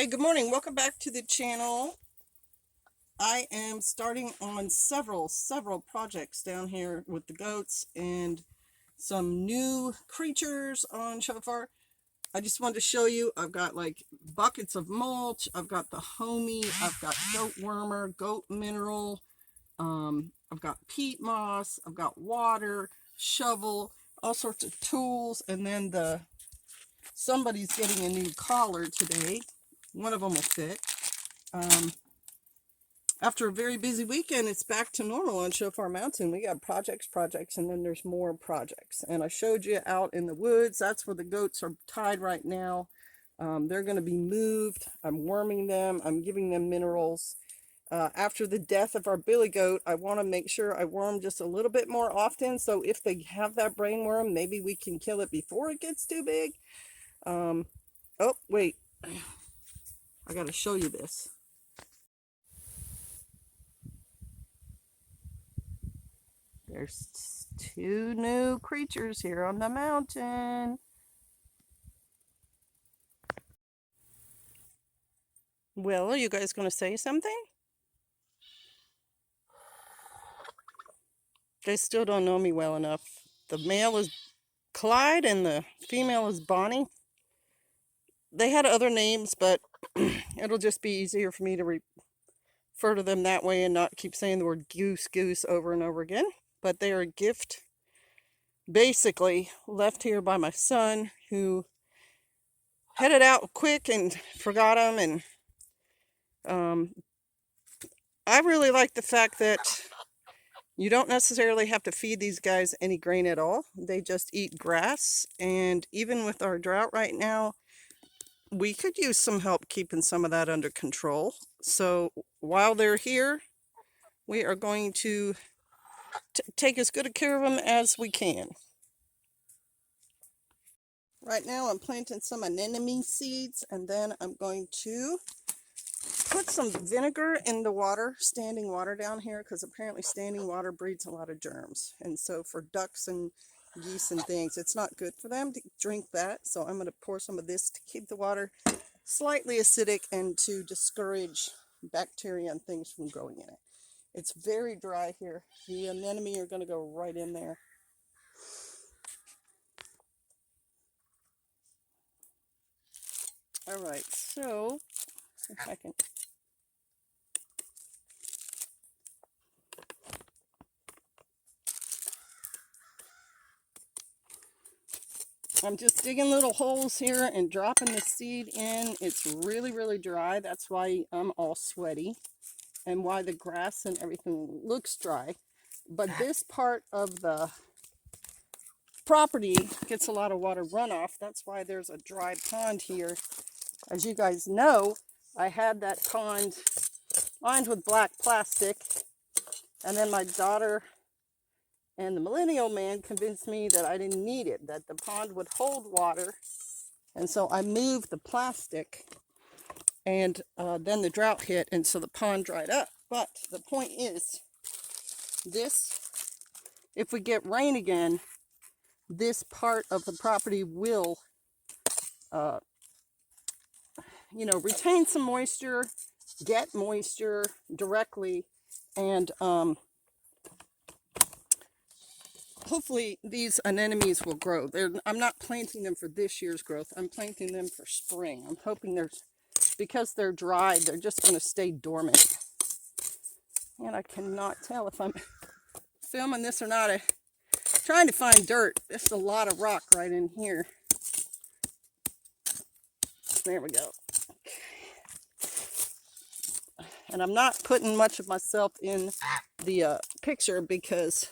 Hey, good morning. Welcome back to the channel. I am starting on several projects down here with the goats and some new creatures on Shofar. I just wanted to show you, I've got like buckets of mulch, I've got the homie, I've got goat wormer, goat mineral, I've got peat moss, I've got water, shovel, all sorts of tools, and then somebody's getting a new collar today. One of them will fit. After a very busy weekend, it's back to normal on Shofar Mountain. We got projects, and then there's more projects. And I showed you out in the woods. That's where the goats are tied right now. They're going to be moved. I'm worming them. I'm giving them minerals. After the death of our billy goat, I want to make sure I worm just a little bit more often. So if they have that brain worm, maybe we can kill it before it gets too big. Oh, wait. I got to show you this. There's two new creatures here on the mountain. Well, are you guys going to say something? They still don't know me well enough. The male is Clyde and the female is Bonnie. They had other names, but it'll just be easier for me to refer to them that way and not keep saying the word Goose Goose over and over again. But they are a gift, basically left here by my son, who headed out quick and forgot them. And I really like the fact that you don't necessarily have to feed these guys any grain at all. They just eat grass. And even with our drought right now, we could use some help keeping some of that under control. So while they're here, we are going to take as good a care of them as we can. Right now I'm planting some anemone seeds, and then I'm going to put some vinegar in the water, standing water down here, because apparently standing water breeds a lot of germs. And so for ducks and geese and things, it's not good for them to drink that. So I'm going to pour some of this to keep the water slightly acidic and to discourage bacteria and things from growing in it. It's very dry here. The anemone are going to go right in there. All right, so if I can... I'm just digging little holes here and dropping the seed in. It's really dry. That's why I'm all sweaty and why the grass and everything looks dry. But this part of the property gets a lot of water runoff. That's why there's a dry pond here. As you guys know, I had that pond lined with black plastic, and then my daughter and the millennial man convinced me that I didn't need it, that the pond would hold water. And so I moved the plastic, and then the drought hit, and so the pond dried up. But the point is, if we get rain again, this part of the property will, retain some moisture, get moisture directly, and hopefully these anemones will grow. I'm not planting them for this year's growth. I'm planting them for spring. I'm hoping because they're dry, they're just going to stay dormant. And I cannot tell if I'm filming this or not. I'm trying to find dirt. There's a lot of rock right in here. There we go. And I'm not putting much of myself in the picture because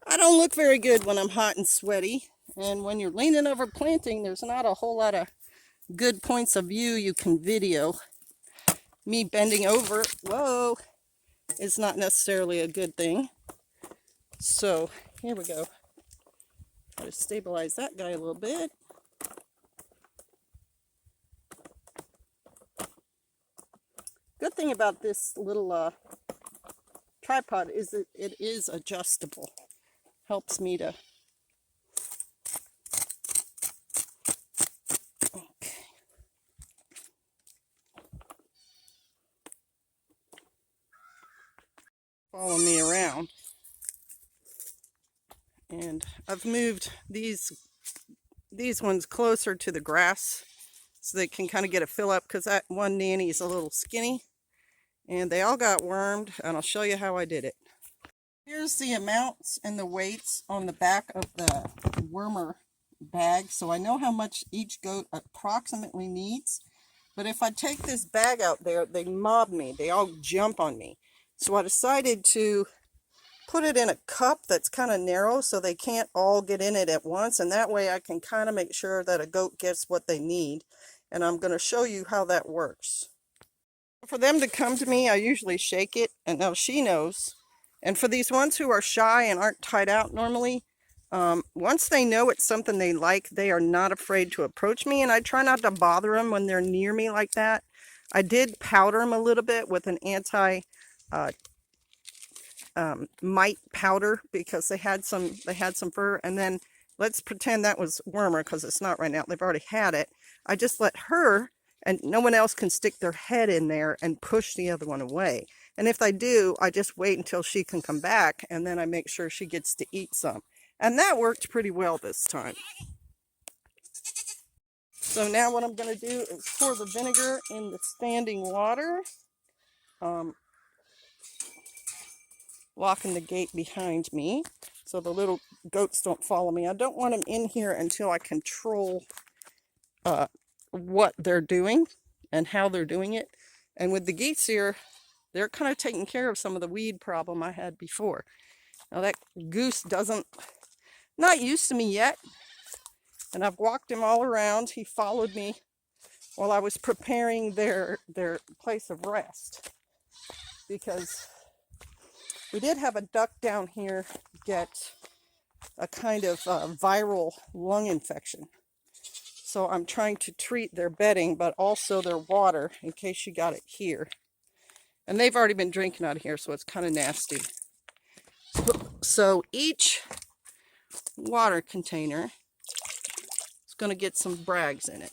I don't look very good when I'm hot and sweaty. And when you're leaning over planting, there's not a whole lot of good points of view you can video. Me bending over, whoa, is not necessarily a good thing. So here we go. Try to stabilize that guy a little bit. Good thing about this little tripod is that it is adjustable. Helps me to... Okay. ground. And I've moved these ones closer to the grass so they can kind of get a fill up, because that one nanny is a little skinny. And they all got wormed, and I'll show you how I did it. Here's the amounts and the weights on the back of the wormer bag, so I know how much each goat approximately needs. But if I take this bag out there, they mob me. They all jump on me. So I decided to put it in a cup that's kind of narrow so they can't all get in it at once, and that way I can kind of make sure that a goat gets what they need. And I'm going to show you how that works. For them to come to me, I usually shake it, and now she knows. And for these ones who are shy and aren't tied out normally, once they know it's something they like, they are not afraid to approach me, and I try not to bother them when they're near me like that. I did powder them a little bit with an mite powder because they had some fur. And then let's pretend that was wormer, because it's not right now. They've already had it. I just let her, and no one else can stick their head in there and push the other one away. And if they do, I just wait until she can come back, and then I make sure she gets to eat some. And that worked pretty well this time. So now what I'm going to do is pour the vinegar in the standing water, locking the gate behind me so the little goats don't follow me. I don't want them in here until I control what they're doing and how they're doing it. And with the geese here, they're kind of taking care of some of the weed problem I had before. Now that goose not used to me yet, and I've walked him all around. He followed me while I was preparing their place of rest, because we did have a duck down here get a kind of viral lung infection. So I'm trying to treat their bedding, but also their water, in case she got it here. And they've already been drinking out of here, so it's kind of nasty. So each water container is going to get some brags in it.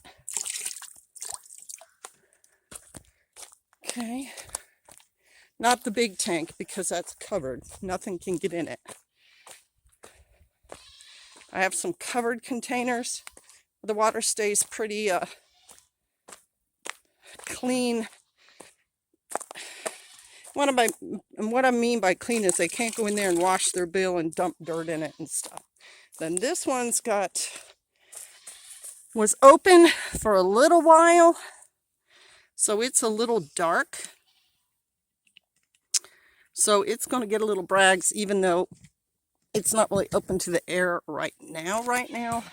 Okay. Not the big tank, because that's covered. Nothing can get in it. I have some covered containers. The water stays pretty clean. What I mean by clean is they can't go in there and wash their bill and dump dirt in it and stuff. Then this one's was open for a little while, so it's a little dark. So it's going to get a little brags, even though it's not really open to the air right now.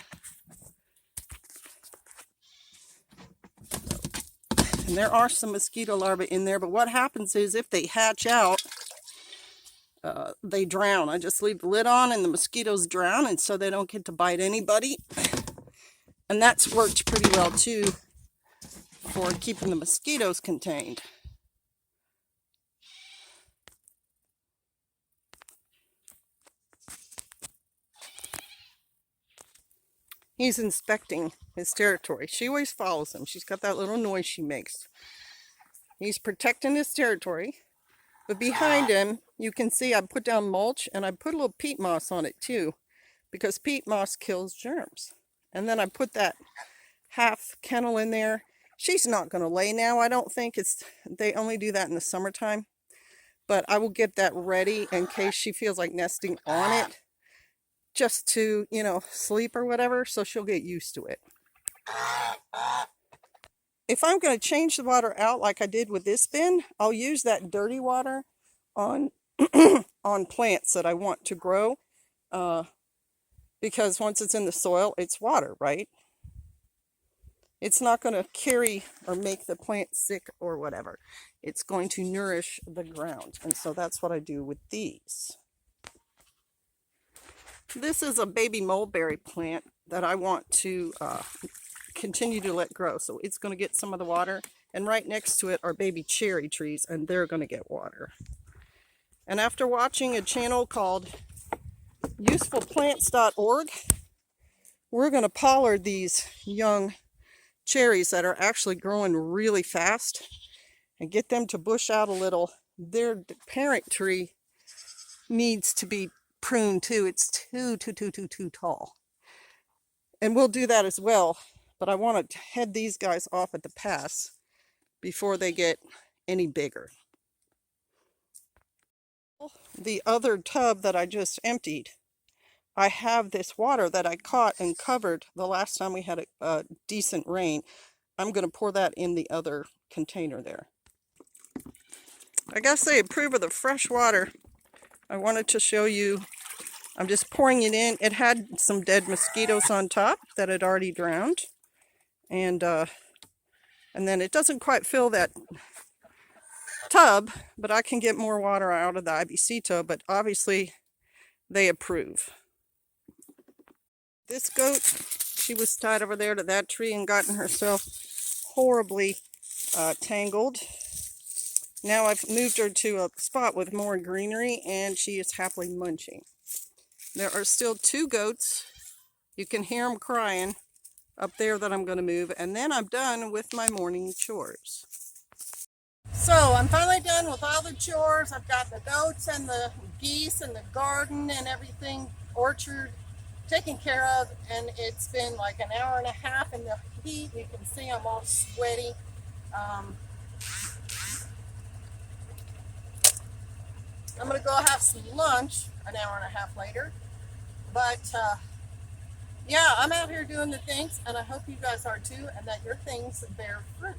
And there are some mosquito larvae in there, but what happens is if they hatch out, they drown. I just leave the lid on and the mosquitoes drown, and so they don't get to bite anybody. And that's worked pretty well too for keeping the mosquitoes contained. He's inspecting his territory. She always follows him. She's got that little noise she makes. He's protecting his territory. But behind him, you can see I put down mulch, and I put a little peat moss on it too, because peat moss kills germs. And then I put that half kennel in there. She's not going to lay now, I don't think. They only do that in the summertime. But I will get that ready in case she feels like nesting on it, just to, sleep or whatever, so she'll get used to it. If I'm going to change the water out like I did with this bin, I'll use that dirty water on on plants that I want to grow, because once it's in the soil, it's water, right? It's not going to carry or make the plant sick or whatever. It's going to nourish the ground, and so that's what I do with these. This is a baby mulberry plant that I want to continue to let grow. So it's going to get some of the water. And right next to it are baby cherry trees, and they're going to get water. And after watching a channel called usefulplants.org, we're going to pollard these young cherries that are actually growing really fast and get them to bush out a little. Their parent tree needs to be pruned too. It's too tall. And we'll do that as well. But I want to head these guys off at the pass before they get any bigger. The other tub that I just emptied, I have this water that I caught and covered the last time we had a decent rain. I'm going to pour that in the other container there. I guess they approve of the fresh water. I wanted to show you. I'm just pouring it in. It had some dead mosquitoes on top that had already drowned. And then it doesn't quite fill that tub, but I can get more water out of the IBC tub, but obviously they approve. This goat, she was tied over there to that tree and gotten herself horribly tangled. Now I've moved her to a spot with more greenery and she is happily munching. There are still 2 goats. You can hear them crying up there that I'm going to move, and then I'm done with my morning chores. So I'm finally done with all the chores. I've got the goats and the geese and the garden and everything, orchard, taken care of, and it's been like an hour and a half in the heat. You can see I'm all sweaty. I'm going to go have some lunch an hour and a half later. But yeah, I'm out here doing the things, and I hope you guys are too, and that your things bear fruit.